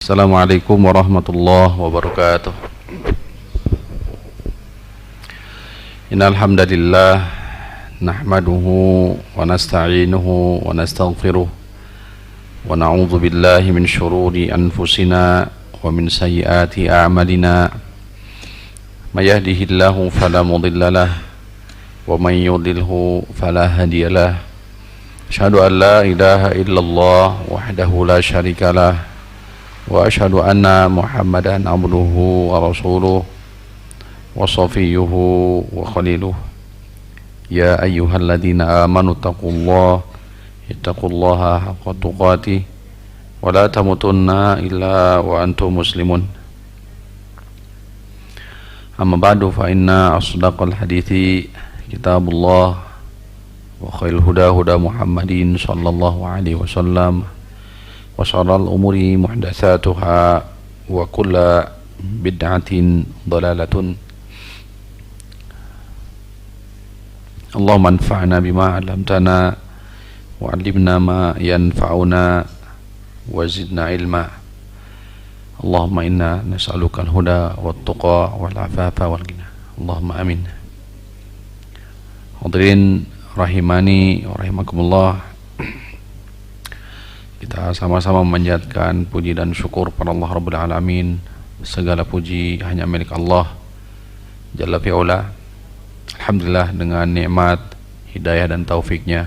Assalamualaikum warahmatullahi wabarakatuh. Innal hamdalillah nahmaduhu wa nasta'inuhu wa nastaghfiruh wa na'udzu billahi min syururi anfusina wa min sayyiati a'malina. May yahdihillahu fala mudilla lahu wa may yudlilhu fala hadiyalah. Asyhadu an la ilaha illallah wahdahu la syarika lah wa asyhadu anna Muhammadan abduhu wa rasuluh wa safiyuhu wa khaliluh. Ya ayyuhalladzina amanu ittaqullaha haqqa tuqatih wa la tamutunna illa wa antum muslimun. Amma ba'du, fa inna asdaqal hadithi kitabullah wa khairul huda huda Muhammadin sallallahu alaihi wasallam wa syarrul umuri muhdatsatuha wa kullu bid'atin dhalalatun. Allahumma anfa'na bima 'allamtana wa 'allimna ma yanfa'una wa zidna ilma. Allahumma inna nas'aluka al-huda wat-tuqa wal-'afafa wal-ghina. Allahumma amin. Hadirin rahimani wa rahimakumullah, kita sama-sama memanjatkan puji dan syukur pada Allah Rabbul Alamin. Segala puji hanya milik Allah Jalla fi'ula. Alhamdulillah, dengan nikmat hidayah dan taufiknya,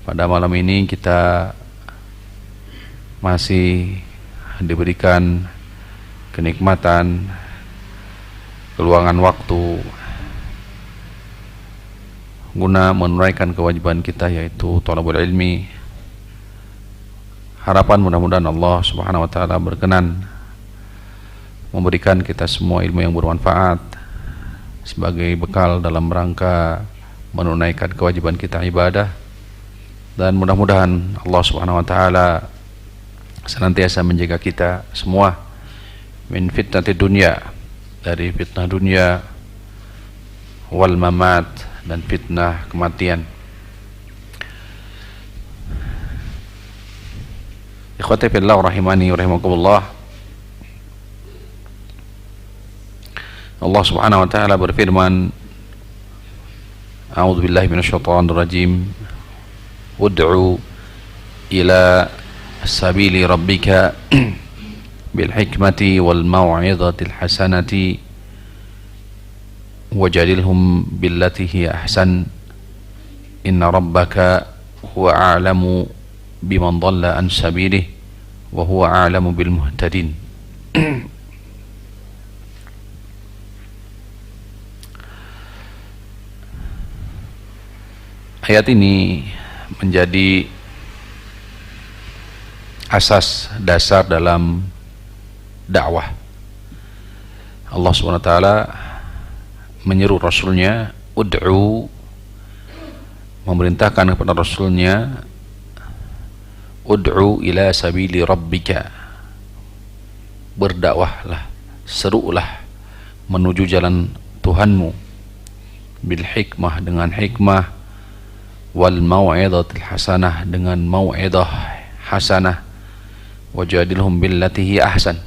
pada malam ini kita masih diberikan kenikmatan, keluangan waktu guna menunaikan kewajiban kita, yaitu thalabul ilmi. Harapan mudah-mudahan Allah Subhanahu wa taala berkenan memberikan kita semua ilmu yang bermanfaat sebagai bekal dalam rangka menunaikan kewajiban kita ibadah, dan mudah-mudahan Allah Subhanahu wa taala senantiasa menjaga kita semua min fitnati dunya, dari fitnah dunia, wal mamat, dan fitnah kematian. Ikhwati fillah rahimani rahimakumullah, Allah Subhanahu wa taala berfirman, A'udzu billahi minasyaitonir rajim, ud'u ila sabili rabbika bil hikmati wal mau'izatil hasanati wajadilhum billati hiya ahsan inna rabbaka huwa a'lamu biman dhalla an sabilihi wa huwa a'lamu bil muhtadin. Ayat ini menjadi asas dasar dalam dakwah. Allah Subhanahu wa taala menyeru Rasulnya, ud'u, memerintahkan kepada Rasulnya, ud'u ila sabili rabbika, berdakwahlah, serulah menuju jalan Tuhanmu, bil hikmah, dengan hikmah, wal mau'izatil hasanah, dengan mau'izah hasanah, wajadilhum billati hiya ahsan,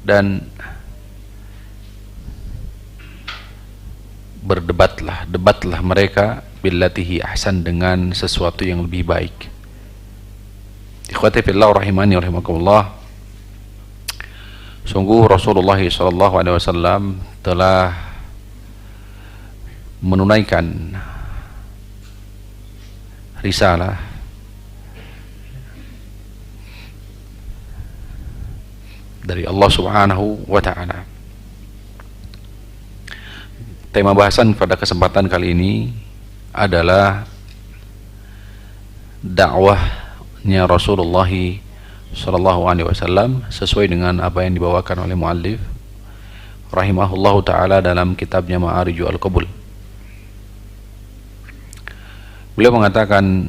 dan debatlah mereka billatihi ahsan, dengan sesuatu yang lebih baik. Ikhwati fillah rahimani rahimakumullah, sungguh Rasulullah sallallahu alaihi wasallam telah menunaikan risalah dari Allah Subhanahu wa taala. Tema bahasan pada kesempatan kali ini adalah dakwahnya Rasulullah sallallahu alaihi wasallam sesuai dengan apa yang dibawakan oleh muallif rahimahullahu taala dalam kitabnya Ma'arijul Qabul. Beliau mengatakan,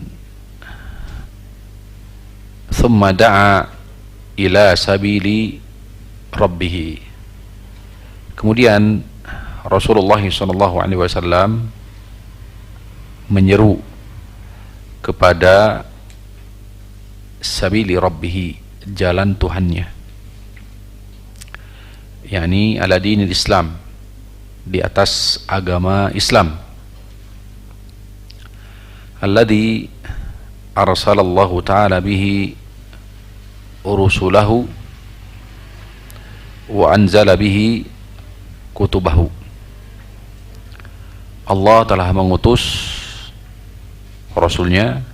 "Tsumma da'a ila sabili rabbih." Kemudian Rasulullah sallallahu alaihi wasallam menyeru kepada sabili rabbih, jalan Tuhannya. yakni ala dinil Islam, di atas agama Islam, alladzi arsalallahu ta'ala bihi rusulahu wa anzala bihi kutubahu. Allah telah mengutus Rasulnya,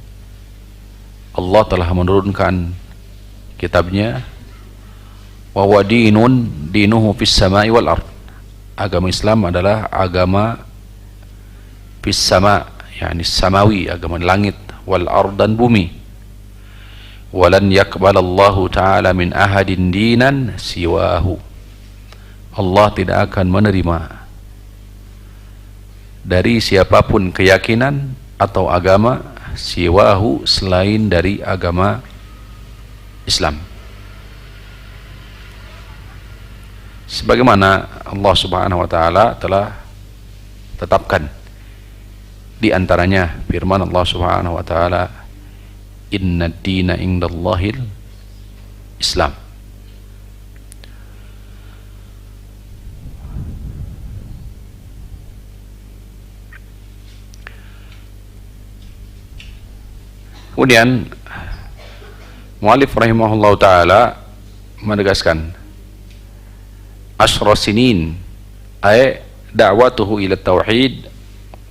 Allah telah menurunkan kitabnya, wa huwa dinuhu fis samai wal ard. Agama Islam adalah agama fis sama, yakni samawi, agama langit, wal ard, dan bumi. Walan yaqbalallahu ta'ala min ahadin dinan siwahu. Allah tidak akan menerima dari siapapun keyakinan atau agama siwahu, selain dari agama Islam. Sebagaimana Allah Subhanahu wa taala telah tetapkan di antaranya firman Allah Subhanahu wa taala, inna dina indallahil Islam. Kemudian mu'allif rahimahullah ta'ala menegaskan, asyra sinin ay da'watuhu ila tauhid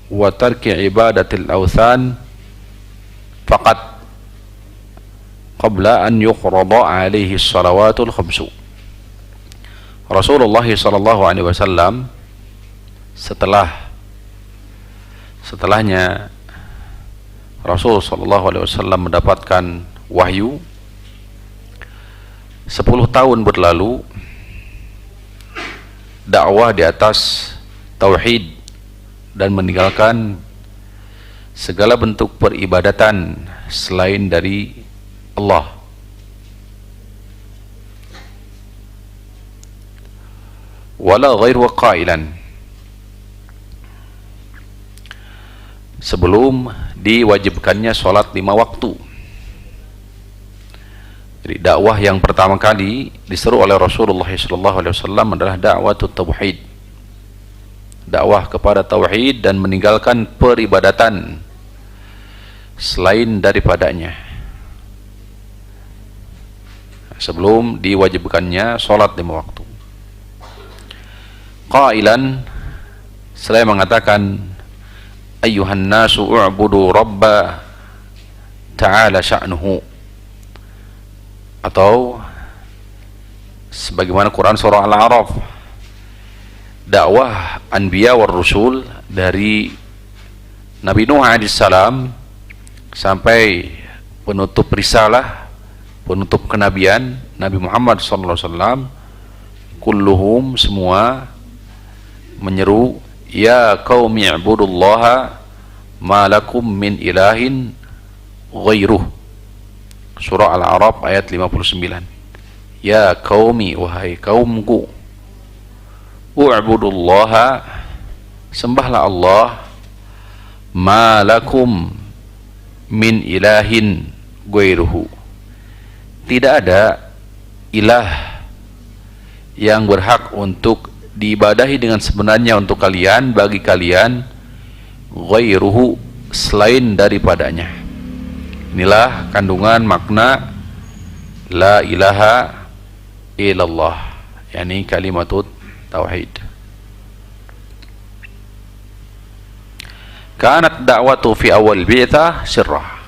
wa tarki ibadatil awthan faqat qabla an yuqrada alaihi salawatul khamsu. Rasulullah sallallahu alaihi wasallam setelahnya Rasul sallallahu alaihi wasallam mendapatkan wahyu, 10 tahun berlalu dakwah di atas tauhid dan meninggalkan segala bentuk peribadatan selain dari Allah. Wala ghairu qailan, sebelum diwajibkannya sholat 5 waktu. Jadi dakwah yang pertama kali diseru oleh Rasulullah SAW adalah dakwatut tauhid, dakwah kepada tauhid dan meninggalkan peribadatan selain daripadanya, sebelum diwajibkannya sholat 5 waktu. Qailan, saya mengatakan, ayyuhan nasu u'budu rabba ta'ala sya'nuhu, atau sebagaimana Quran surah Al-A'raf, dakwah anbiya war rusul dari Nabi Nuh alaihissalam sampai penutup risalah, penutup kenabian Nabi Muhammad SAW, kulluhum, semua menyeru, ya qaumi ibudullaha ma lakum min ilahin ghairuh. Surah Al-A'raf ayat 59. Ya qaumi, wahai kaumku, u'budullaha, sembahlah Allah, ma lakum min ilahin ghairuhu, tidak ada ilah yang berhak untuk diibadahi dengan sebenarnya untuk kalian, bagi kalian, ghairuhu, selain daripadanya. Inilah kandungan makna la ilaha illallah, yakni kalimatut tauhid. Kanat da'watu fi awal bi'tsah sirrah.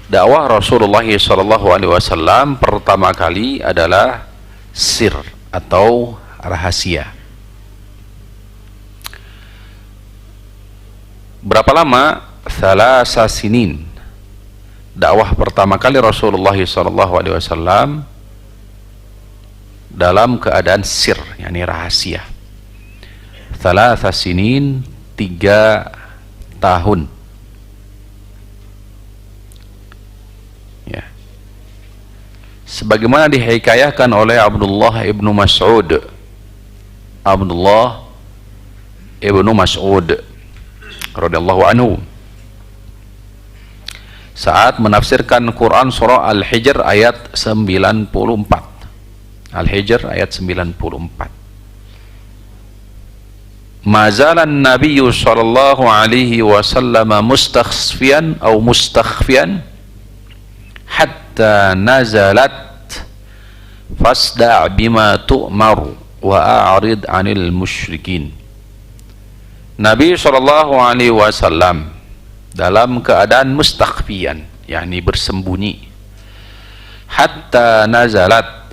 Dakwah Rasulullah SAW pertama kali adalah sir atau rahasia. Berapa lama? Thalasa sinin. Dakwah pertama kali Rasulullah SAW dalam keadaan sir, yakni rahasia. Thalasa sinin, 3 tahun. Ya. Sebagaimana dihikayahkan oleh Abdullah ibnu Mas'ud. Abdullah ibnu Mas'ud radhiyallahu anhu saat menafsirkan Quran surah Al-Hijr ayat 94. Al-Hijr ayat 94. mazalan nabiyyu sallallahu alaihi wasallam mustakhfiyan atau mustakhfiyan hatta nazalat fasda' bima tu'mar wa a'rid 'anil musyrikin. Nabi sallallahu alaihi wasallam dalam keadaan mustakhfiyan, yakni bersembunyi, hatta nazalat,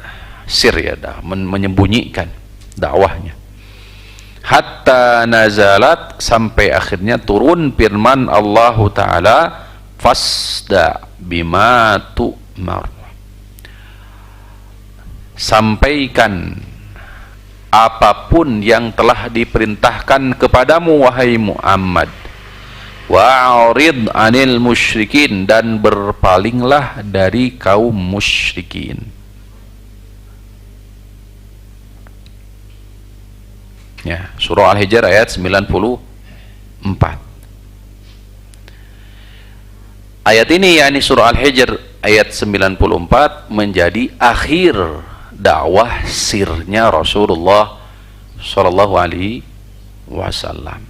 sir ya, menyembunyikan dakwahnya, hatta nazalat, sampai akhirnya turun firman Allah Ta'ala, fasda bima tu'mar, sampaikan apapun yang telah diperintahkan kepadamu wahai Muhammad, wa'arid anil musyrikin, dan berpalinglah dari kaum musyrikin. Ya, surah Al-Hijr ayat 94. Ayat ini, yakni surah Al-Hijr ayat 94, menjadi akhir dakwah sirnya Rasulullah sallallahu alaihi wasallam.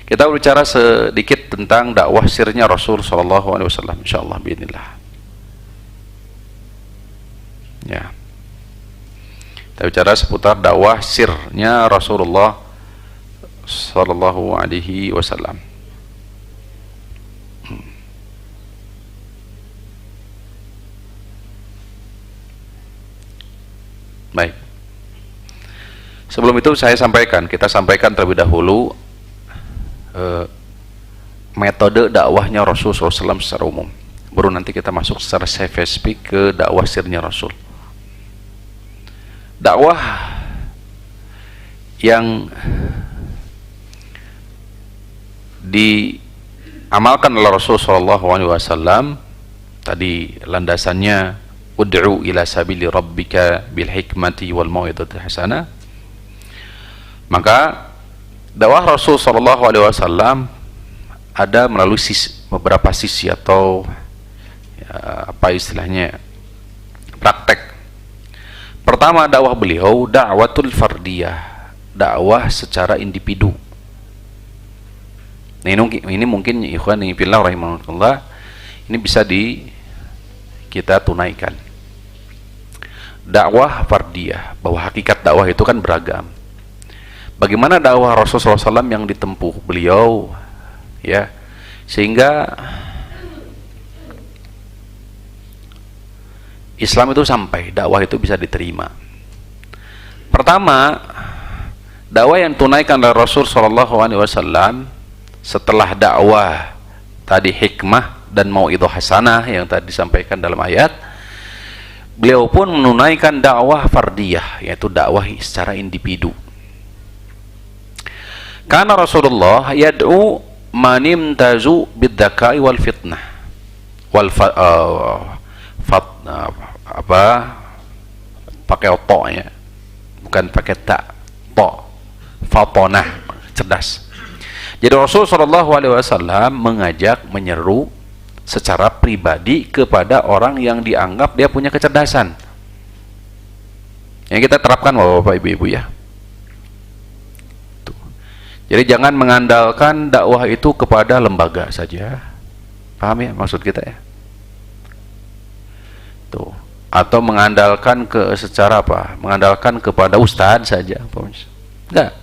Kita bicara sedikit tentang dakwah sirnya Rasul sallallahu alaihi wasallam insyaallah biidznillah. Ya. Kita bicara seputar dakwah sirnya Rasulullah sallallahu alaihi wasallam. Baik. Sebelum itu kita sampaikan terlebih dahulu metode dakwahnya Rasul SAW secara umum. Baru nanti kita masuk secara spesifik ke dakwah sirnya Rasul. Dakwah yang diamalkan oleh Rasul SAW tadi landasannya ud'u ila sabili rabbika bil hikmati wal mau'izati hasanah. Maka dakwah Rasul SAW ada melalui beberapa sisi atau ya, apa istilahnya, praktek. Pertama, dakwah beliau dakwatul fardiyah, dakwah secara individu. Nah, ini mungkin ikhwan fillah rahimahullah, ini bisa kita tunaikan. Dakwah fardiyah, bahwa hakikat dakwah itu kan beragam. Bagaimana dakwah Rasulullah SAW yang ditempuh beliau, ya, sehingga Islam itu sampai, dakwah itu bisa diterima. Pertama, dakwah yang tunaikan oleh Rasul SAW setelah dakwah tadi hikmah dan mau'izah hasanah yang tadi disampaikan dalam ayat, beliau pun menunaikan dakwah fardiyah, yaitu dakwah secara individu. Karena Rasulullah yad'u manimtazu bidzakai wal fitnah wal pakai to ya, bukan pakai ta, to, fatonah, cerdas. Jadi Rasul SAW mengajak, menyeru secara pribadi kepada orang yang dianggap dia punya kecerdasan. Yang kita terapkan Bapak Ibu ya. Tuh. Jadi jangan mengandalkan dakwah itu kepada lembaga saja. Paham ya maksud kita ya? Tuh. Atau mengandalkan secara apa? Mengandalkan kepada ustadz saja. Enggak.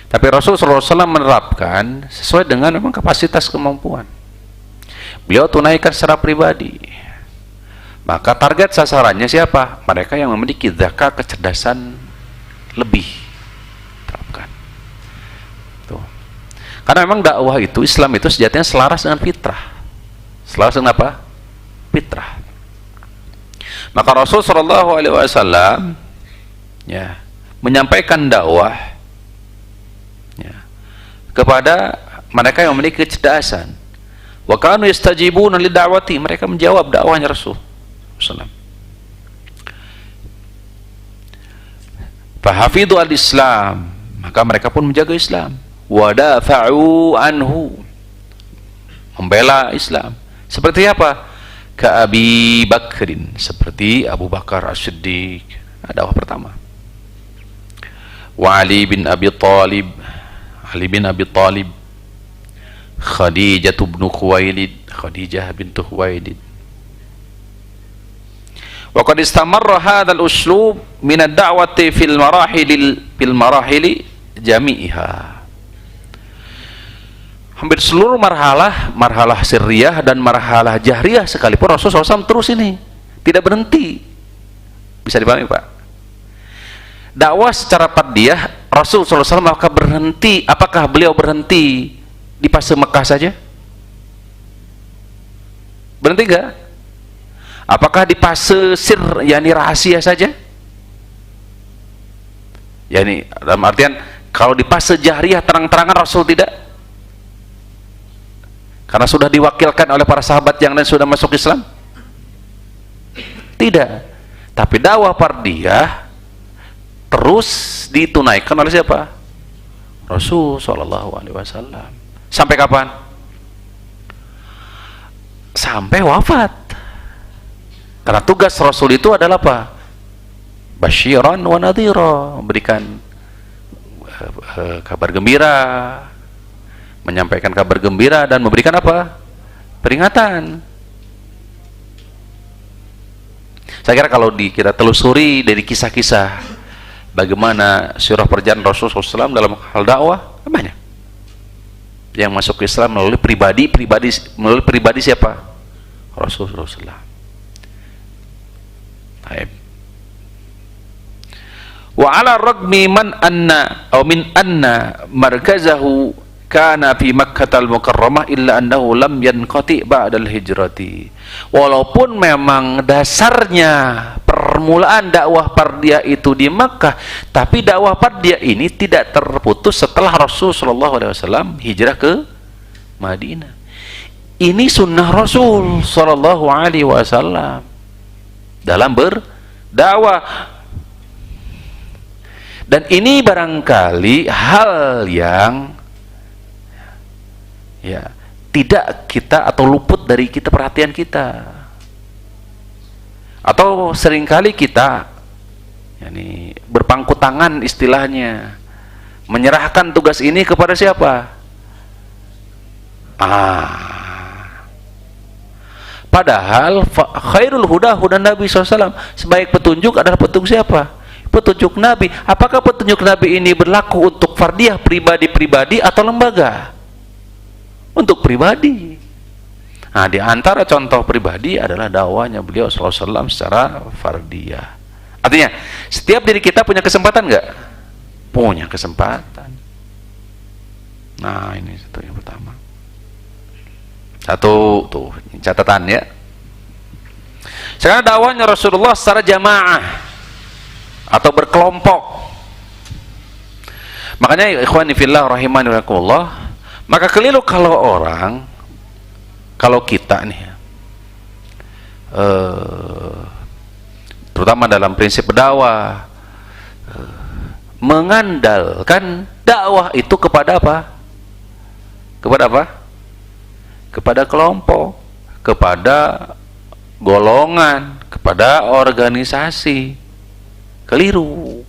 Tapi Rasulullah SAW menerapkan sesuai dengan memang kapasitas kemampuan. Beliau tunaikan secara pribadi. Maka target sasarannya siapa? Mereka yang memiliki zakat kecerdasan lebih. Terapkan. Tuh. Karena memang dakwah itu, Islam itu sejatinya selaras dengan fitrah. Selaras dengan apa? Fitrah. Maka Rasul SAW ya, menyampaikan dakwah ya, kepada mereka yang memiliki kecerdasan. Wa kanu yastajibuna li da'wati, mereka menjawab dakwahnya Rasul sallallahu. Fa hafidhu al-Islam, maka mereka pun menjaga Islam. Wa dafa'u anhu, membela Islam. Seperti apa? Ka Abi Bakrin, seperti Abu Bakar As-Siddiq, dakwah pertama. wa Ali bin Abi Thalib, Khadijah bin Khuwailid. Wa qad istamarra hadzal uslub min ad-da'wati fil marahili jami'iha. Hampir seluruh marhalah sirriyah dan marhalah jahriyah sekalipun Rasulullah SAW terus ini, tidak berhenti. Bisa dipahami, Pak? Dakwah secara fardiyah Rasulullah SAW maka berhenti. Apakah beliau berhenti di fase Mekah saja? Berhenti enggak? Apakah di fase sir, yakni rahasia saja? Yani dalam artian kalau di fase jahriyah terang-terangan Rasul tidak? Karena sudah diwakilkan oleh para sahabat yang lain sudah masuk Islam? Tidak. Tapi dakwah fardiyah terus ditunaikan oleh siapa? Rasul sallallahu alaihi wasallam. Sampai kapan? Sampai wafat. Karena tugas Rasul itu adalah apa? Basyiran wa nadhira, memberikan kabar gembira, menyampaikan kabar gembira dan memberikan apa? Peringatan. Saya kira kalau kita telusuri dari kisah-kisah bagaimana sirah perjalanan Rasulullah SAW dalam hal dakwah, banyak yang masuk Islam melalui pribadi siapa? Rasulullah SAW. Baik. Wa ala ragmi min anna markazahu kana fi Makkah al-Mukarramah illa annahu lam yanqati ba'dal hijrati. Walaupun memang dasarnya permulaan dakwah fardiyah itu di Makkah, tapi dakwah fardiyah ini tidak terputus setelah Rasul sallallahu alaihi wasallam hijrah ke Madinah. Ini sunnah Rasul sallallahu alaihi wasallam dalam berdakwah. Dan ini barangkali hal yang tidak kita atau luput dari kita perhatian kita, atau seringkali kita berpangku tangan istilahnya, menyerahkan tugas ini kepada siapa? Padahal khairul huda Nabi SAW, sebaik petunjuk adalah petunjuk siapa? Petunjuk Nabi. Apakah petunjuk Nabi ini berlaku untuk fardiyah pribadi atau lembaga? Untuk pribadi. Nah, di antara contoh pribadi adalah dakwahnya beliau sallallahu alaihi wasallam secara fardiyah. Artinya, setiap diri kita punya kesempatan enggak? Punya kesempatan. Nah, ini satu yang pertama. Satu tuh catatan ya. Sekarang dakwahnya Rasulullah secara jamaah atau berkelompok. Makanya ikhwani fillah rahimani wa rahimakumullah, maka keliru kalau kita nih terutama dalam prinsip dakwah mengandalkan dakwah itu kepada apa? Kepada kelompok, kepada golongan, kepada organisasi. Keliru.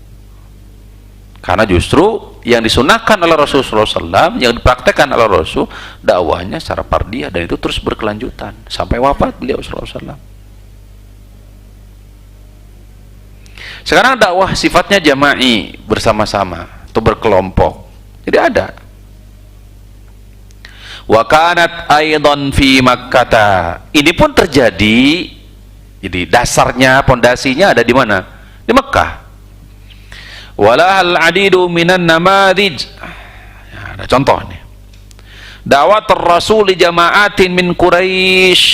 Karena justru yang disunahkan oleh Rasulullah SAW, yang dipraktekkan oleh Rasul, dakwahnya secara fardiyah, dan itu terus berkelanjutan sampai wafat beliau SAW. Sekarang dakwah sifatnya jama'i, bersama-sama atau berkelompok. Jadi ada. Wa kanat aidan fi Makkah. Ini pun terjadi. Jadi dasarnya, pondasinya ada di mana? Di Mekah. Walahal adidu minan namadij. Ada contoh nih. Da'wat ar-rasul jama'atin min Quraisy.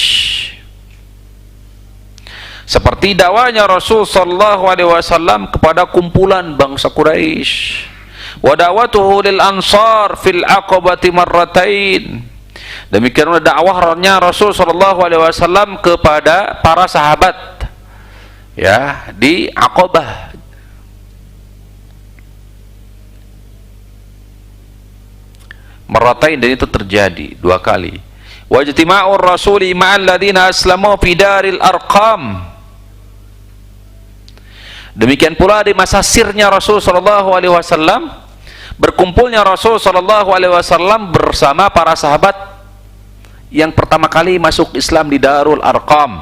Seperti dakwanya Rasul sallallahu alaihi wasallam kepada kumpulan bangsa Quraisy. Wa da'watuhu lil ansar fil aqabati marratain. Demikianlah dakwahnya Rasul sallallahu alaihi wasallam kepada para sahabat ya di Aqabah. Marratain, dan itu terjadi 2 kali. Wa ijtima'ur rasuli ma'al ladzina aslamu fi daril arqam. Demikian pula di masa sirnya Rasul sallallahu alaihi wasallam, berkumpulnya Rasul sallallahu alaihi wasallam bersama para sahabat yang pertama kali masuk Islam di Darul Arqam.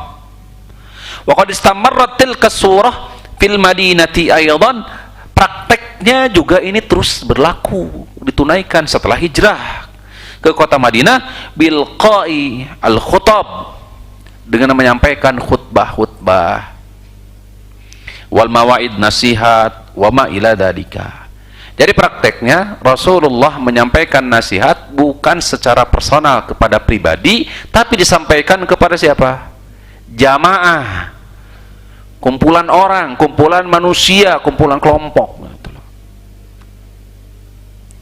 Wa qad istamarrat tilka surah fil Madinati aidan. Prakteknya juga ini terus berlaku, ditunaikan setelah hijrah ke kota Madinah bil qa'i al khutab, dengan menyampaikan khutbah-khutbah wal mawaid nasihat wa ma ila dalika. Jadi prakteknya Rasulullah menyampaikan nasihat bukan secara personal kepada pribadi, tapi disampaikan kepada siapa? Jamaah, kumpulan orang, kumpulan manusia, kumpulan kelompok.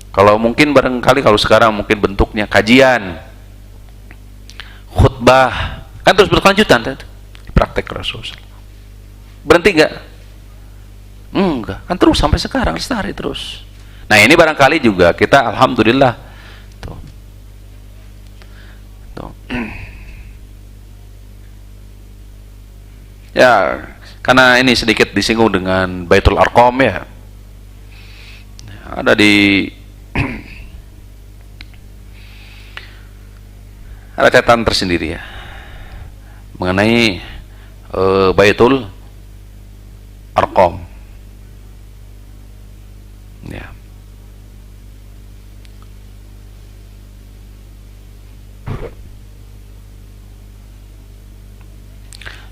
Kalau mungkin barangkali kalau sekarang mungkin bentuknya kajian, khutbah, kan terus berkelanjutan praktek Rasul. Berhenti enggak? Enggak, kan terus sampai sekarang, lestari terus. Nah ini barangkali juga kita alhamdulillah tuh. Ya, karena ini sedikit disinggung dengan Baitul Arqam ya. Ada di ada catatan tersendiri ya mengenai Baitul Arqam. Ya.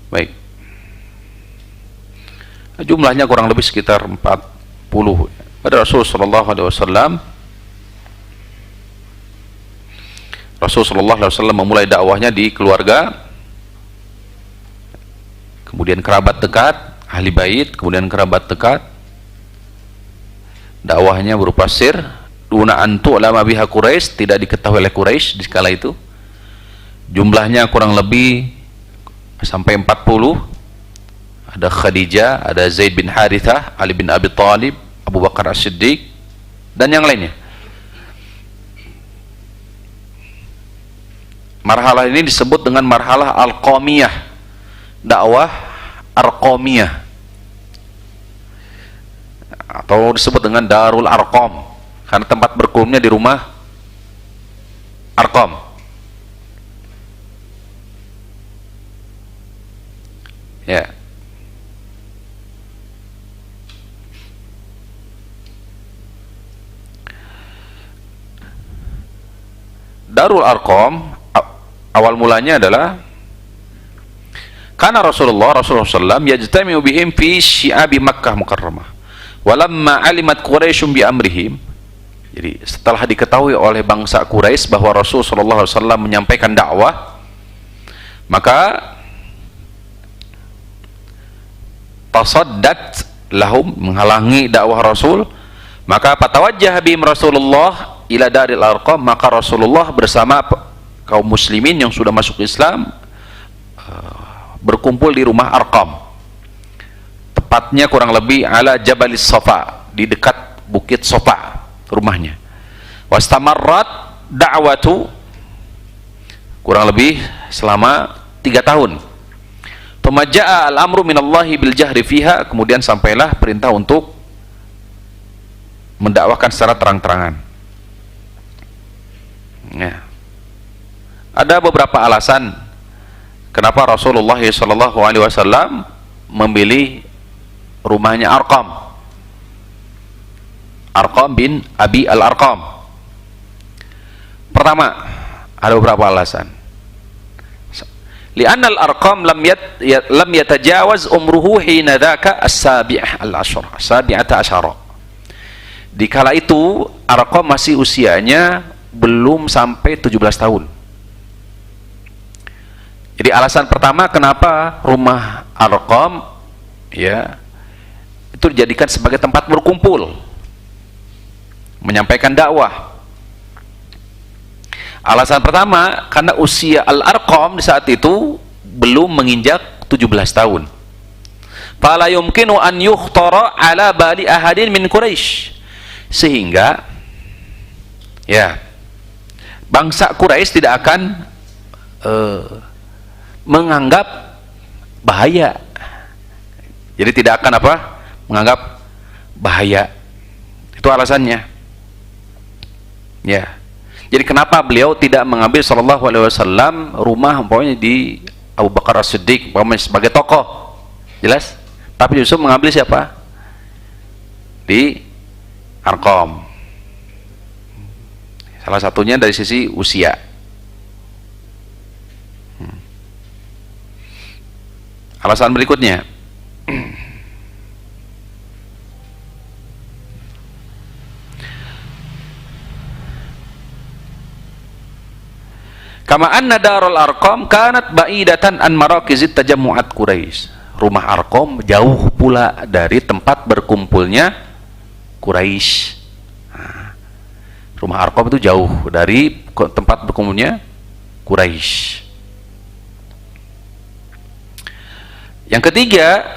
Baik. Jumlahnya kurang lebih sekitar 40. Pada Rasul sallallahu alaihi wasallam, Rasul sallallahu alaihi wasallam memulai dakwahnya di keluarga, kemudian kerabat dekat, ahli bait, kemudian kerabat dekat. Dakwahnya berupa sir, duna antu ulama biha Quraisy, tidak diketahui oleh Quraisy di kala itu. Jumlahnya kurang lebih sampai 40. Ada Khadijah, ada Zaid bin Harithah, Ali bin Abi Thalib, Abu Bakar As-Siddiq, dan yang lainnya. Marhalah ini disebut dengan marhalah Al-Qamiyah, dakwah Arqamiyah, atau disebut dengan Darul Arqam, karena tempat berkumnya di rumah Arqam. Ya. Darul Arqam awal mulanya adalah karena Rasulullah SAW yajtami'u bihim fi syi'abi Makkah Mukarramah. Walamma alimat Quraisyum bi amrihim. Jadi setelah diketahui oleh bangsa Quraisy bahwa Rasul sallallahu alaihi wasallam menyampaikan dakwah, maka tasaddat lahum, menghalangi dakwah Rasul, maka patawajjah bihim Rasulullah ila Daril Arqam, maka Rasulullah bersama kaum muslimin yang sudah masuk Islam berkumpul di rumah Arqam. Tepatnya kurang lebih ala Jabalis Safa, di dekat bukit Safa rumahnya. Wastamarrat da'watu, kurang lebih selama 3 tahun. Tumaja'a al-amru minallahi bil jahri fiha, kemudian sampailah perintah untuk mendakwakan secara terang-terangan. Ya. Ada beberapa alasan kenapa Rasulullah SAW memilih rumahnya Arqam, Arqam bin Abi al-Arqam. Pertama, ada beberapa alasan. Li'anna al-Arqam lam yatajawaz umruhu hina dhaka as-sabi'ata asyara. Di kala itu Arqam masih usianya belum sampai 17 tahun. Jadi alasan pertama kenapa rumah Arqam ya itu dijadikan sebagai tempat berkumpul menyampaikan dakwah. Alasan pertama karena usia Al-Arqam di saat itu belum menginjak 17 tahun. Fala yumkinu an yukhtara ala bali ahadin min Quraisy, sehingga ya bangsa Quraisy tidak akan menganggap bahaya. Jadi tidak akan menganggap bahaya. Itu alasannya. Ya. Jadi kenapa beliau tidak mengambil sallallahu alaihi wasallam rumah umpamanya di Abu Bakar As-Siddiq umpamanya sebagai tokoh. Jelas? Tapi justru mengambil siapa? Di Arqam. Salah satunya dari sisi usia. Alasan berikutnya, kama anna darul Arqam kanat ba'idatan an marakizit tajammu'at Quraisy. Rumah Arqam jauh pula dari tempat berkumpulnya Quraisy. Rumah Arqam itu jauh dari tempat berkumpulnya Quraisy. Yang ketiga,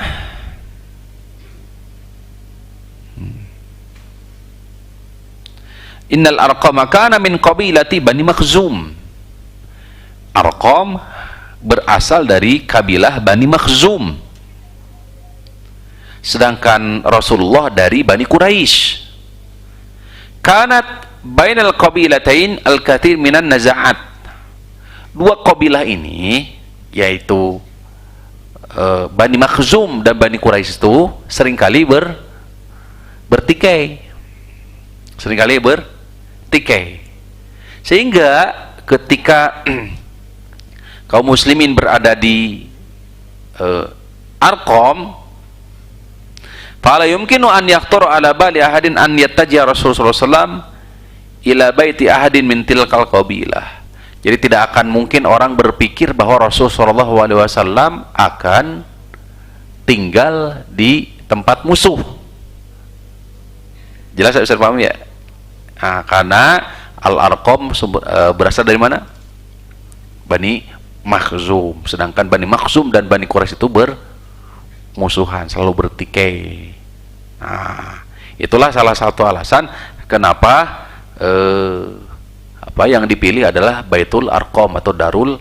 innal Arqama kana min qabilati Bani Makhzum. Arqam berasal dari kabilah Bani Makhzum, sedangkan Rasulullah dari Bani Quraisy. Kanat bainal qabilatain al-kathir minan naza'at. Dua kabilah ini, yaitu Bani Makhzum dan Bani Quraisy itu seringkali bertikai. Seringkali bertikai. Sehingga ketika kaum muslimin berada di Arqam, fala yumkinu an yaqtaru ala bali ahadin an yattajiha Rasulullah SAW ila baiti ahadin min tilkal qabilah. Jadi tidak akan mungkin orang berpikir bahwa Rasulullah SAW akan tinggal di tempat musuh. Jelas saya bisa paham ya? Nah, karena Al-Arqam berasal dari mana? Bani Makhzum. Sedangkan Bani Makhzum dan Bani Quraisy itu bermusuhan, selalu bertikai. Nah, itulah salah satu alasan kenapa yang dipilih adalah Baitul Arqam atau Darul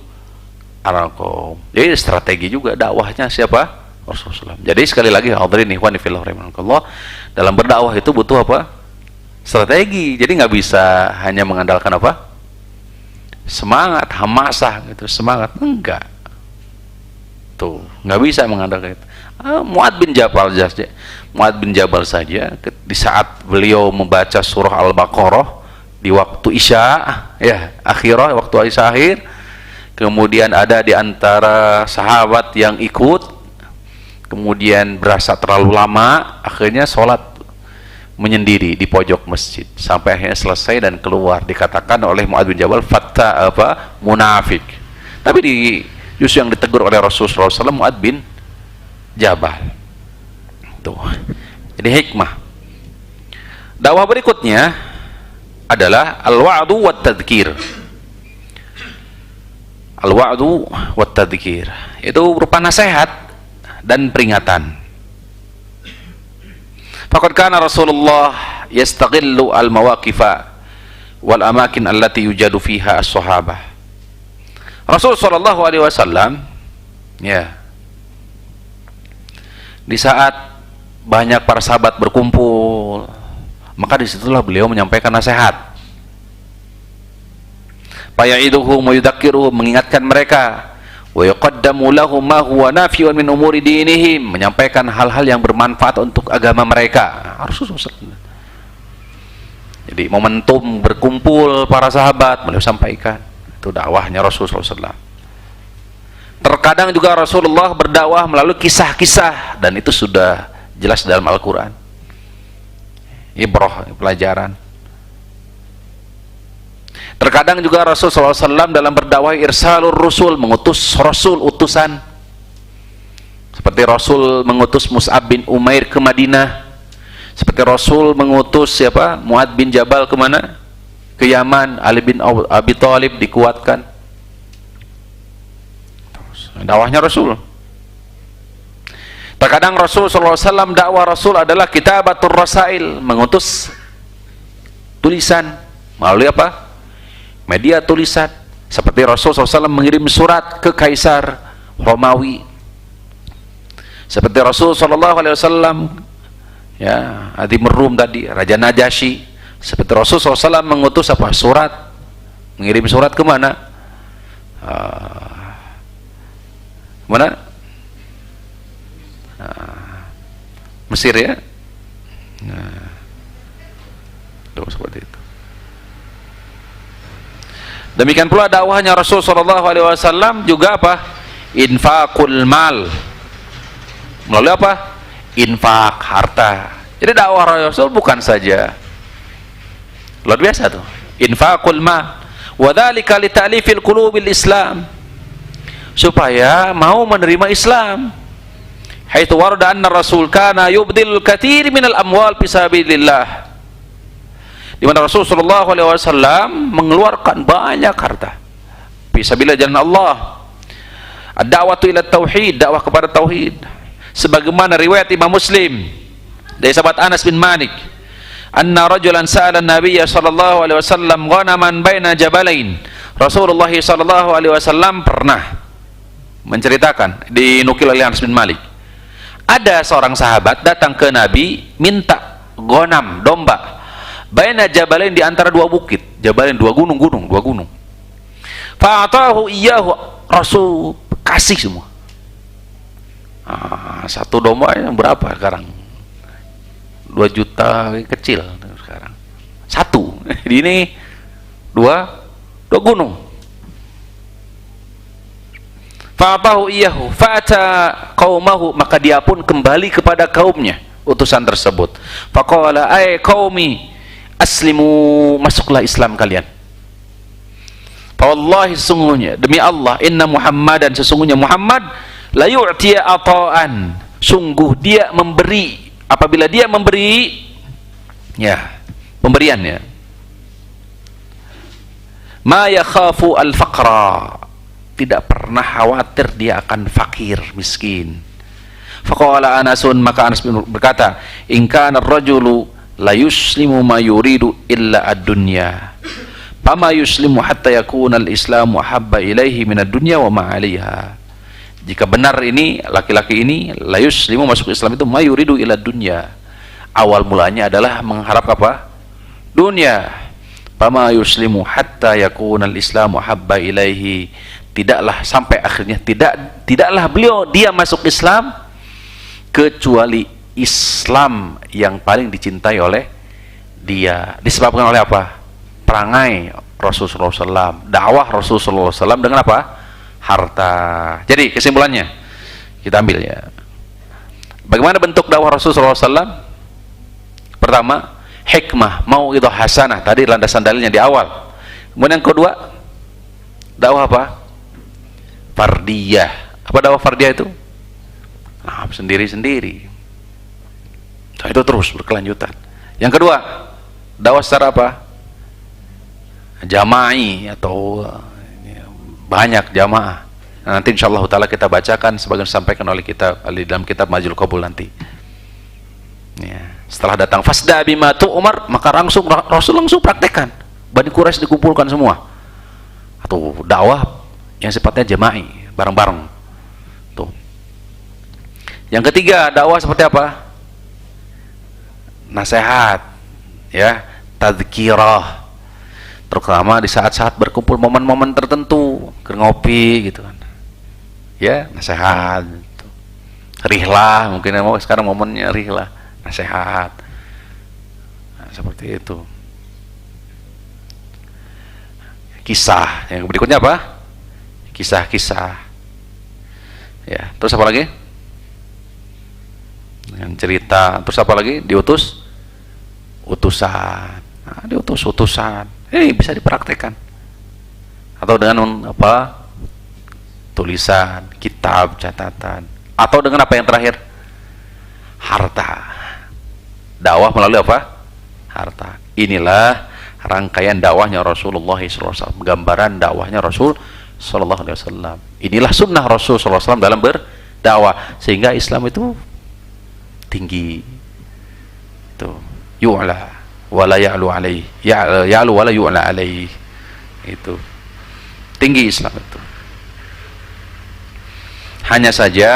Arqam. Jadi strategi juga dakwahnya siapa? Rasulullah. Jadi sekali lagi hadirin ikhwan fillah rahimakumullah, dalam berdakwah itu butuh apa? Strategi. Jadi nggak bisa hanya mengandalkan apa? Semangat, hamasah gitu, semangat. Enggak. Tuh, nggak bisa mengandalkan itu. Mu'adz bin Jabal saja di saat beliau membaca surah Al-Baqarah di waktu Isya, ya, akhirah, waktu Isya akhir, kemudian ada di antara sahabat yang ikut, kemudian berasa terlalu lama, akhirnya sholat menyendiri di pojok masjid sampai akhirnya selesai dan keluar. Dikatakan oleh Mu'adz bin Jabal munafik. Tapi justru yang ditegur oleh Rasulullah SAW Mu'adz bin Jabal. Tuh. Jadi hikmah. Dakwah berikutnya adalah al-wa'du wat tadhkir. Al-wa'du wat tadhkir itu berupa nasihat dan peringatan. Faqad kana Rasulullah yastaghillu al-mawaqifa wal amakin allati yujadu fiha as-sahabah. Rasul sallallahu alaihi wasallam, ya, di saat banyak para sahabat berkumpul, maka disitulah beliau menyampaikan nasihat. Faya'iduhum wa yudzakiruhum, mengingatkan mereka. Wa yuqaddamu lahum ma huwa nafi'un min umuri dinihim, menyampaikan hal-hal yang bermanfaat untuk agama mereka. Rasulullah SAW. Jadi momentum berkumpul para sahabat beliau sampaikan. Itu dakwahnya Rasulullah SAW. Terkadang juga Rasulullah berdakwah melalui kisah-kisah, dan itu sudah jelas dalam Al-Quran. Ibrah, pelajaran. Terkadang juga Rasulullah SAW dalam berdakwah irsalur rusul, mengutus rasul, utusan. Seperti Rasul mengutus Mus'ab bin Umair ke Madinah. Seperti Rasul mengutus siapa? Mu'adz bin Jabal ke mana? Ke Yaman. Ali bin Abi Thalib dikuatkan. Dakwahnya Rasul. Terkadang Rasul SAW, dakwah Rasul adalah kitabatur rasail, mengutus tulisan melalui apa? Media tulisan. Seperti Rasul SAW mengirim surat ke Kaisar Romawi. Seperti Rasul SAW Ya, Adi Merum tadi, Raja Najasyi. Seperti Rasulullah SAW mengutus apa? Surat, mengirim surat ke mana? Mana? Mesir ya. Nah, seperti itu. Demikian pula dakwahnya Rasul SAW juga apa? Infakul mal. Melalui apa? Infak harta. Jadi dakwah Rasul bukan saja luar biasa tuh. Infakul mal. Wa dzalika li ta'lifil qulubil Islam. Supaya mau menerima Islam. Haitsu warada anna Rasul kana yubdil katsir minal amwal fi sabilillah. Di mana Rasul sallallahu alaihi wasallam mengeluarkan banyak harta fi sabilillah jalan Allah. Ad-da'watu ila tauhid, dakwah kepada tauhid. Sebagaimana riwayat Imam Muslim dari sahabat Anas bin Malik, anna rajulan sa'ala an-nabiy sallallahu alaihi wasallam ghanaman baina jabalain. Rasulullah sallallahu alaihi wasallam pernah menceritakan, dinukil oleh Anas bin Malik, ada seorang sahabat datang ke Nabi minta ghanam, domba, baina jabalain, di antara dua bukit, jabalain, dua gunung. Fa'atahu iyyahu, Rasul kasih semua. Satu domba yang berapa sekarang? 2 juta, kecil sekarang. Satu. Ini dua gunung. Fa'atahu iyyahu fa'ata qaumahu, maka dia pun kembali kepada kaumnya, utusan tersebut. Faqala ay qaumi aslimu, masuklah Islam kalian. Fa wallahi, sesungguhnya demi Allah, inna Muhammadan, sesungguhnya Muhammad, la yu'tiya ata'an, sungguh dia memberi, apabila dia memberi, ya, pemberian ya, ma yakhafu al-faqra, tidak pernah khawatir dia akan fakir, miskin. Faqala Anasun, maka Anas berkata, in kana ar-rajulu la yuslimu ma yuridu illa ad-dunya, fama yuslimu hatta yakuna al-islamu habba ilaihi min ad-dunya wa ma 'alaiha. Jika benar ini, laki-laki ini la yuslimu, masuk Islam itu ma yuridu illa dunya, awal mulanya adalah mengharap apa? Dunia. Fama yuslimu hatta yakuna al-islamu habba ilaihi, tidaklah sampai akhirnya tidaklah dia masuk Islam kecuali Islam yang paling dicintai oleh dia. Disebabkan oleh apa? Perangai Rasulullah SAW, dakwah Rasulullah SAW dengan apa? Harta. Jadi kesimpulannya kita ambil ya. Bagaimana bentuk dakwah Rasulullah SAW? Pertama, hikmah, mau'idhah hasanah, tadi landasan dalilnya di awal. Kemudian yang kedua, dakwah apa? Fardiyah. Apa dakwah fardiyah itu? Nah, sendiri-sendiri. Nah, itu terus berkelanjutan. Yang kedua, dakwah secara apa? Jama'i, atau banyak jamaah. Nah, nanti insyaallah taala kita bacakan sebagian disampaikan oleh kita dalam kitab Majul Qabul nanti. Ya, setelah datang fasda bima tu'mar, maka Rasul langsung praktekkan. Bani Quraisy dikumpulkan semua. Atau dakwah yang sifatnya jama'i, bareng-bareng. Tuh. Yang ketiga, dakwah seperti apa? Nasihat, ya, tadzkirah. Terutama di saat-saat berkumpul momen-momen tertentu, ngopi gitu kan. Ya, nasihat. Rihlah, mungkin sekarang momennya rihlah, nasihat. Nah, seperti itu. Kisah. Yang berikutnya apa? Kisah-kisah. Ya, terus apa lagi? Yang cerita. Terus apa lagi? Diutus utusan. Nah, diutus utusan. Bisa dipraktekkan. Atau dengan apa? Tulisan, kitab, catatan. Atau dengan apa yang terakhir? Harta. Dakwah melalui apa? Harta. Inilah rangkaian dakwahnya Rasulullah SAW. Gambaran dakwahnya Rasul Sallallahu Alaihi Wasallam. Inilah sunnah Rasul Sallallahu Alaihi Wasallam dalam berdakwah, sehingga Islam itu tinggi. Itu yu'la wala ya'lu alaihi, ya'lu wala yu'la alaihi. Itu tinggi Islam itu. Hanya saja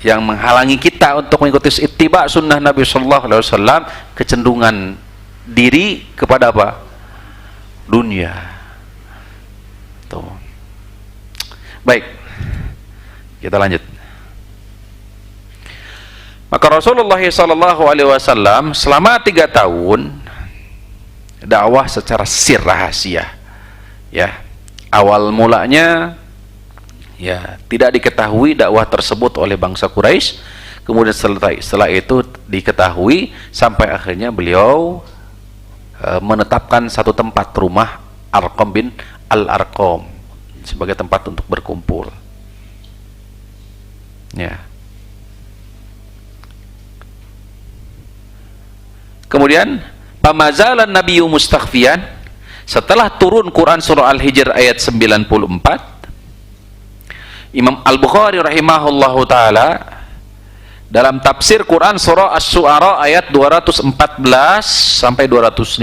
yang menghalangi kita untuk mengikuti ittiba sunnah Nabi sallallahu alaihi wasallam, kecenderungan diri kepada apa? Dunia. Tuh. Baik. Kita lanjut. Maka Rasulullah sallallahu alaihi wasallam selama 3 tahun dakwah secara sir, rahasia. Ya. Awal mulanya ya tidak diketahui dakwah tersebut oleh bangsa Quraisy, kemudian setelah itu diketahui sampai akhirnya beliau menetapkan satu tempat, rumah Arqam bin Al-Arqam, sebagai tempat untuk berkumpul. Ya. Kemudian pamazalan nabiyyu mustakhfiyan, setelah turun Quran surah Al-Hijr ayat 94, Imam Al-Bukhari rahimahullahu taala dalam tafsir Quran surah Asy-Syu'ara ayat 214 sampai 215,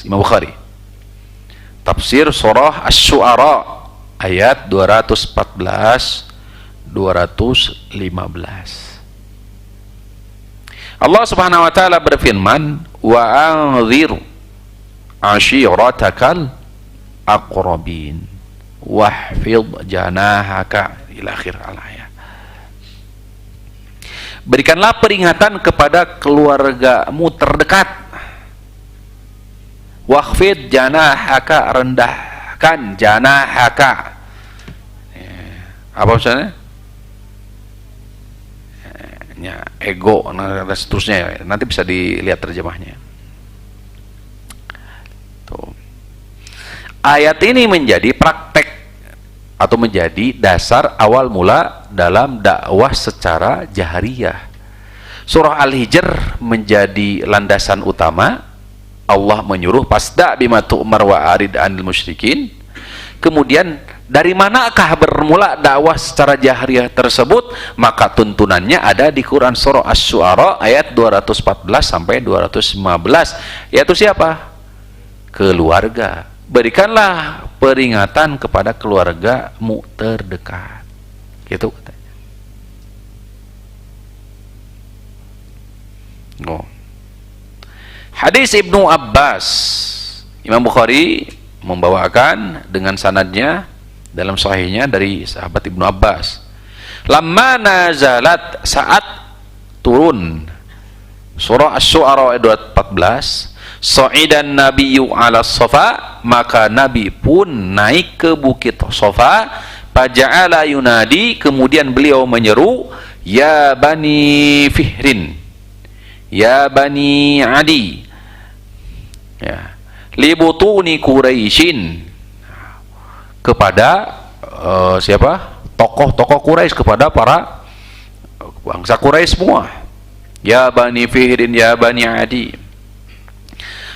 Imam Bukhari tafsir surah Asy-Syu'ara ayat 214 215. Allah Subhanahu wa taala berfirman, wa anzir ashiratakal aqrabin wahfidh janahaka ila akhir al-ayat. Berikanlah peringatan kepada keluargamu terdekat. Wahfidh janahaka, rendahkan janahaka. Apa maksudnya? Ya, ego dan seterusnya, nanti bisa dilihat terjemahnya. Tuh. Ayat ini menjadi praktek atau menjadi dasar awal mula dalam dakwah secara jahriyah. Surah Al-Hijr menjadi landasan utama. Allah menyuruh fasda bima tu'mar wa arid 'anil musyrikin. Kemudian dari manakah bermula dakwah secara jahriyah tersebut? Maka tuntunannya ada di Quran surah Asy-Syu'ara ayat 214 sampai 215, yaitu siapa? Keluarga. Berikanlah peringatan kepada keluargamu terdekat. Gitu katanya. Oh. Hadis Ibnu Abbas, Imam Bukhari membawakan dengan sanadnya dalam sahihnya dari sahabat Ibnu Abbas. Lamma nazalat, saat turun surah Asy-Syu'ara ayat 214, sa'idan nabiyyu 'ala Safa, maka nabi pun naik ke bukit Safa, faja'ala yunadi, kemudian beliau menyeru, ya bani Fihrin, ya bani Adi, ya, libutuni Quraisyin, kepada siapa? Tokoh-tokoh Quraisy, kepada para bangsa Quraisy semua. Ya bani Fihrin, ya bani Adi.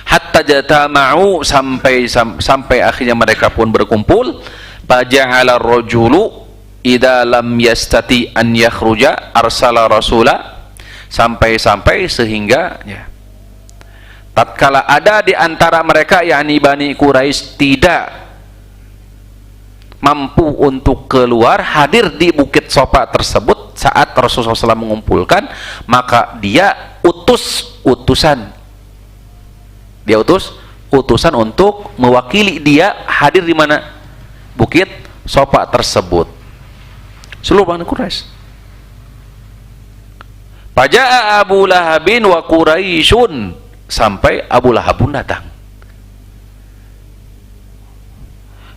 Hatta jatama'u, sampai akhirnya mereka pun berkumpul. Faja'ala ar-rajulu idza lam yastati an yakhruja arsala rasula, sampai sehingga ya, tatkala ada di antara mereka, yakni Bani Quraisy, tidak mampu untuk keluar, hadir di bukit Safa tersebut saat Rasulullah SAW mengumpulkan, maka dia utus utusan untuk mewakili dia hadir di mana? Bukit Safa tersebut. Seluruh Bani Quraisy. Faja'a Abu Lahabin wa Quraisyun, sampai Abu Lahab pun datang.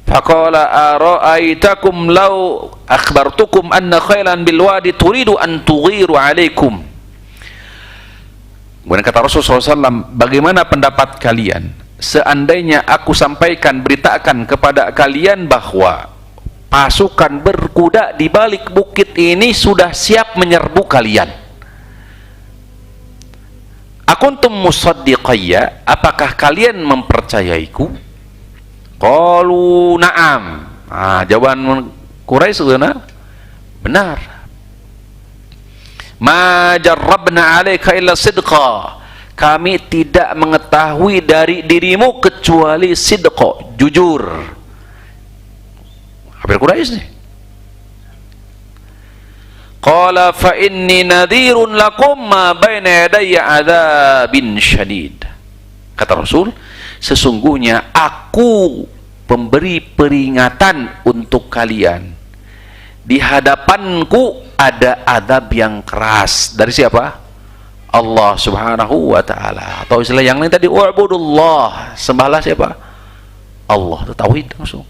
Faqala ara'aitakum law akhbartukum anna khailan bil wadi turidu an tughiru alaikum. Kemudian kata Rasulullah SAW, bagaimana pendapat kalian seandainya aku sampaikan, beritakan kepada kalian bahwa pasukan berkuda di balik bukit ini sudah siap menyerbu kalian. Akuntum musaddiqayya, apakah kalian mempercayaiku? Qalu na'am. Jawaban Quraisy sudah benar. Ma jarrabna 'alaika illa sidqa, kami tidak mengetahui dari dirimu kecuali sidqa, jujur. Kafir Quraisy nih. Qala fa inni nadhirun lakum ma baina yadayya adzabin syadid. Kata Rasul, sesungguhnya aku pemberi peringatan untuk kalian. Di hadapanku ada adab yang keras. Dari siapa? Allah Subhanahu wa ta'ala. Atau istilah yang lain tadi, wa'budullah, sembahlah siapa? Allah. Itu tauhid langsung.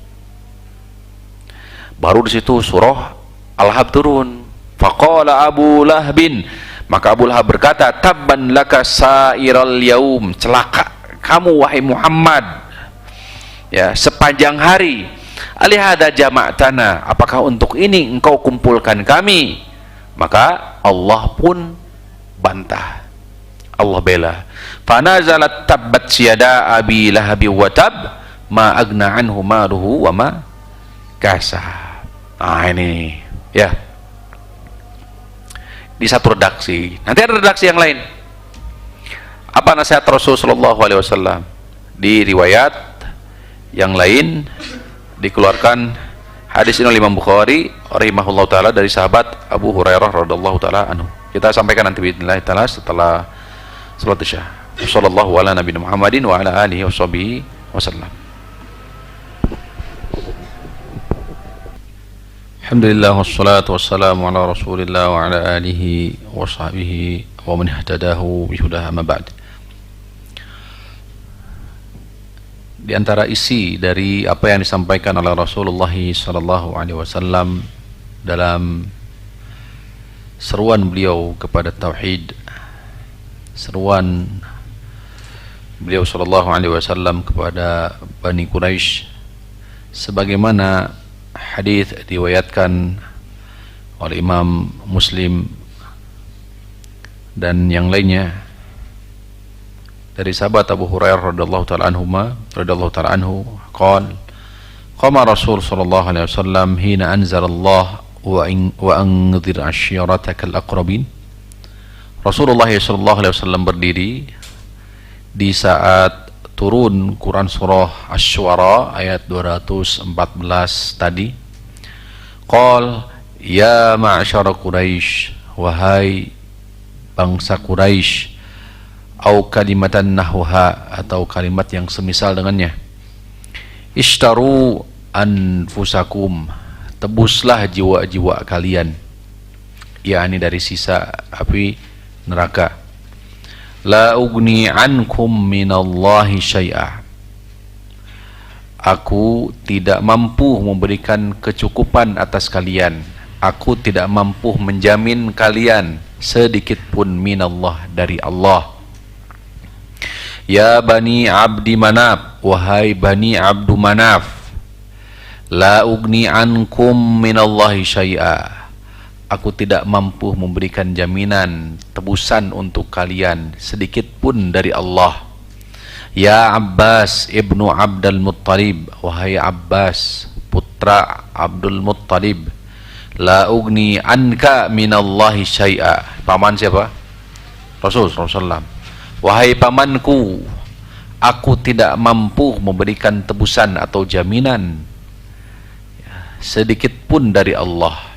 Baru di situ surah Al-Lahab turun. Faqala Abu Lahbin, maka Abu Lahab berkata, tabban laka sairal yaum, celaka kamu wahai Muhammad, ya, sepanjang hari. Alihada jama'tana, apakah untuk ini engkau kumpulkan kami? Maka Allah pun bantah, Allah bela. Fanazalat tabbat yada abi lahabi wa tab ma agna anhu maluhu wa ma kasab. Nah ini ya, di satu redaksi. Nanti ada redaksi yang lain. Apa nasihat Rasul sallallahu alaihi wasallam? Di riwayat yang lain dikeluarkan hadis ini oleh Imam Bukhari rahimahullahu taala dari sahabat Abu Hurairah radhiyallahu taala anhu. Kita sampaikan nanti bismillah taala setelah salat Isya. Wassallallahu ala nabiyina Muhammadin wa ala alihi washabihi wasallam. Alhamdulillah wassalatu wassalamu ala Rasulillah wa ala alihi wa sahbihi wa man ihtadahu bi hudahu amma ba'd. Di antara isi dari apa yang disampaikan oleh Rasulullah sallallahu alaihi wasallam dalam seruan beliau kepada tauhid, seruan beliau sallallahu alaihi wasallam kepada Bani Quraisy, sebagaimana hadis diriwayatkan oleh Imam Muslim dan yang lainnya dari sahabat Abu Hurairah radhiyallahu taala anhu qala qama Rasul sallallahu alaihi wasallam hina anzalallah wa anzir ashiratakal aqrabin. Rasulullah sallallahu alaihi wasallam berdiri di saat turun Quran surah Asy-Syu'ara ayat 214 tadi. Qal ya ma'syara Quraisy, wahai bangsa Quraisy, au kalimatan nahwaha, atau kalimat yang semisal dengannya. Ishtaru anfusakum, tebuslah jiwa-jiwa kalian, yakni dari sisa api neraka. La ugni ankum minallahi syai'a, aku tidak mampu memberikan kecukupan atas kalian, aku tidak mampu menjamin kalian sedikit pun minallah, dari Allah. Ya Bani Abdi Manaf, wahai Bani Abdu Manaf, la ugni ankum minallahi syai'a, aku tidak mampu memberikan jaminan tebusan untuk kalian sedikit pun dari Allah. Ya Abbas ibnu Abdul Muttalib, wahai Abbas putra Abdul Muttalib, la ugni anka minallahi syai'a, paman siapa? Rasulullah. Wahai pamanku, aku tidak mampu memberikan tebusan atau jaminan sedikit pun dari Allah.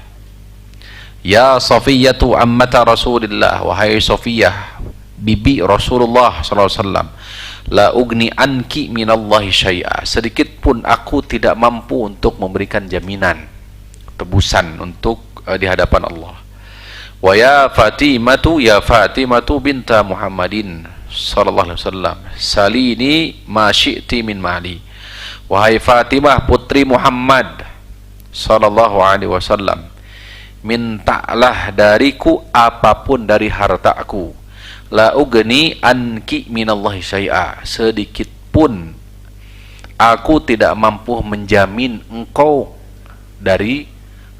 Ya Safiyatu ammata Rasulillah, wahai Safiyah bibi Rasulullah sallallahu alaihi wasallam, la ugni anki minallahi syai'a, sedikit pun aku tidak mampu untuk memberikan jaminan tebusan untuk di hadapan Allah. Wa ya Fatimatu binta Muhammadin sallallahu alaihi wasallam, salini ma syi'ti min mali, wahai Fatimah putri Muhammad sallallahu alaihi wasallam, mintalah dariku apapun dari hartaku. La ugni anki minallahi syai'a, sedikit pun aku tidak mampu menjamin engkau dari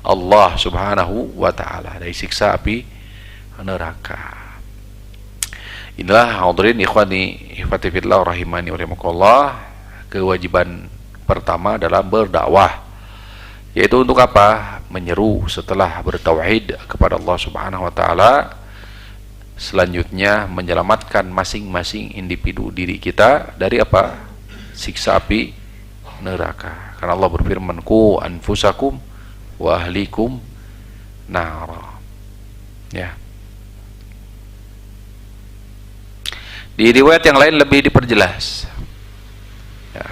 Allah subhanahu wa ta'ala, dari siksa api neraka. Inilah hadirin ikhwani ikhwati fillah rahimani wa rahimakumullah, kewajiban pertama dalam berdakwah, yaitu untuk apa? Menyeru setelah bertauhid kepada Allah subhanahu wa ta'ala, selanjutnya menyelamatkan masing-masing individu diri kita dari apa? Siksa api neraka. Karena Allah berfirman, ku anfusakum wa ahlikum nara. Ya. Di riwayat yang lain lebih diperjelas. Ya.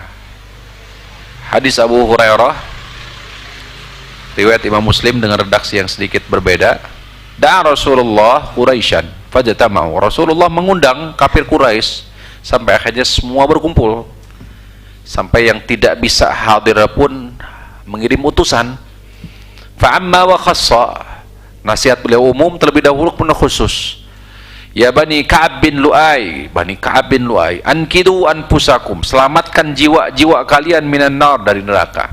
Hadis Abu Hurairah, riwayat Imam Muslim dengan redaksi yang sedikit berbeda. Da'a Rasulullah Quraisyan fajtama'u. Rasulullah mengundang kafir Quraisy sampai akhirnya semua berkumpul. Sampai yang tidak bisa hadir pun mengirim utusan. Fa'amma wa khassa. Nasihat beliau umum terlebih dahulu kemudian khusus. Ya Bani Ka'ab bin Lu'ay, Bani Ka'ab bin Lu'ay, ankidu anfusakum, selamatkan jiwa-jiwa kalian minan nar, dari neraka.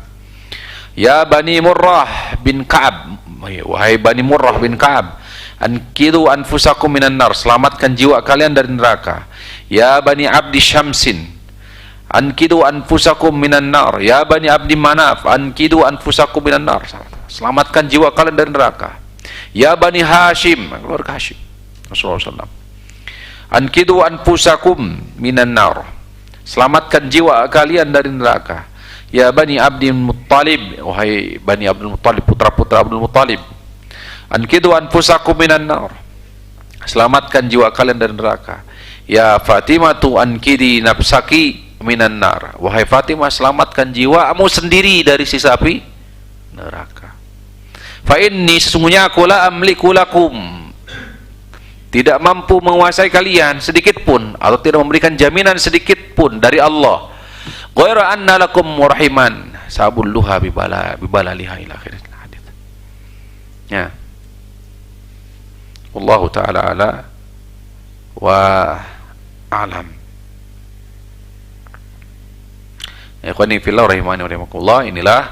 Ya Bani Murrah bin Ka'ab, wahai Bani Murrah bin Ka'ab, ankidu anfusakum minan nar, selamatkan jiwa kalian dari neraka. Ya Bani Abdi Syamsin, ankidu anfusakum minan nar. Ya Bani Abdi Manaf, ankidu anfusakum minan nar, selamatkan jiwa kalian dari neraka. Ya Bani Hashim, keluarga Hashim, Rasulullah SAW, ankidu anfusakum minan nar, selamatkan jiwa kalian dari neraka. Ya Bani Abdul Muttalib, wahai Bani Abdul Muttalib, putra-putra Abdul Muttalib, ankidu anfusakum minan nar, selamatkan jiwa kalian dari neraka. Ya Fatimah tu ankidi nafsaki minan nar, wahai Fatimah, selamatkan jiwamu sendiri dari sisa api neraka. Fa inni, sesungguhnya aku la amliku lakum, tidak mampu menguasai kalian sedikit pun, atau tidak memberikan jaminan sedikit pun dari Allah. Ghaira anna lakum murahiman sabulluha bibalaliha ila akhir hadits. Ya. Wallahu taala ala wa a'lam. Ya ikhwani fillah rahimani wa rahimakumullah, inilah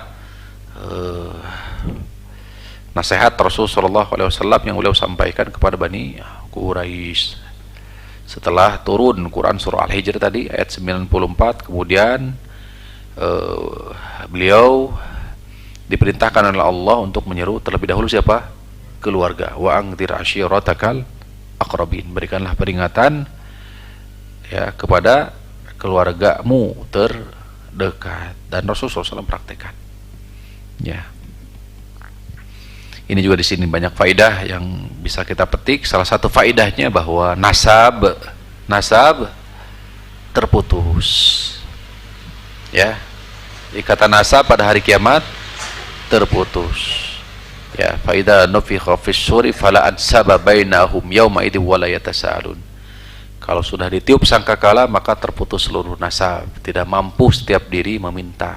nasihat Rasul sallallahu alaihi wasallam yang beliau sampaikan kepada Bani Quraisy setelah turun Quran surah Al-Hijr tadi ayat 94. Kemudian beliau diperintahkan oleh Allah untuk menyeru terlebih dahulu siapa? Keluarga. Wa anzir ashiratakal aqrabin, berikanlah peringatan ya kepada keluargamu terdekat, dan Rasul SAW praktekkan. Ya. Ini juga di sini banyak faidah yang bisa kita petik. Salah satu faidahnya bahwa nasab terputus. Ya. Ikatan nasab pada hari kiamat terputus. Ya, faidah nufikha fis suri fala ansaba bainahum yauma idzi wala yatasaalun. Kalau sudah ditiup sangkakala maka terputus seluruh nasab, tidak mampu setiap diri meminta.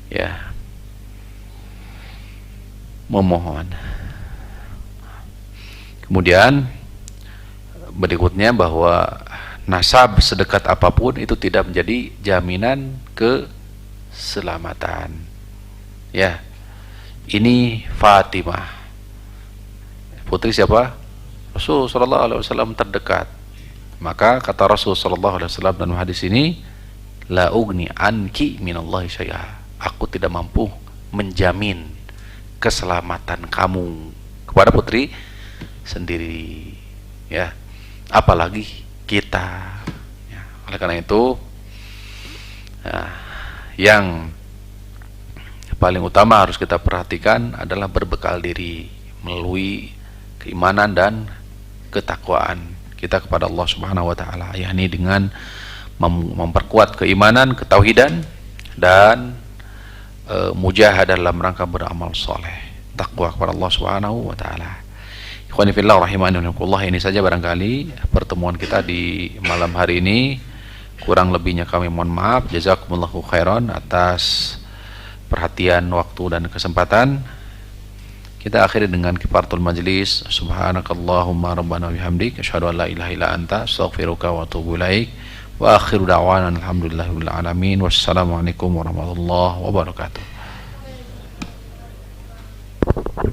Ya. Memohon. Kemudian berikutnya bahwa nasab sedekat apapun itu tidak menjadi jaminan keselamatan. Ya. Ini Fatimah, putri siapa? Rasul sallallahu alaihi wasallam terdekat. Maka kata Rasul sallallahu alaihi wasallam dalam hadis ini, la ugni anki minallahi syai'a. Aku tidak mampu menjamin keselamatan kamu kepada putri sendiri, ya, apalagi kita. Ya, oleh karena itu, yang paling utama harus kita perhatikan adalah berbekal diri melalui keimanan dan ketakwaan kita kepada Allah Subhanahu wa taala, yakni dengan memperkuat keimanan, ketauhidan, dan mujahadah dalam rangka beramal soleh, takwa kepada Allah Subhanahu wa taala. Ikhwani fillah rahimani wa rahimakumullah, ini saja barangkali pertemuan kita di malam hari ini. Kurang lebihnya kami mohon maaf. Jazakumullahu khairan atas perhatian, waktu, dan kesempatan. Kita akhiri dengan kifaratul majlis. Subhanakallahumma rabbana bihamdik asyhadu an la ilaha illa anta astaghfiruka wa atubu ilaik. Wa akhiru da'wana alhamdulillahirabbil alamin. Wassalamualaikum warahmatullahi wabarakatuh.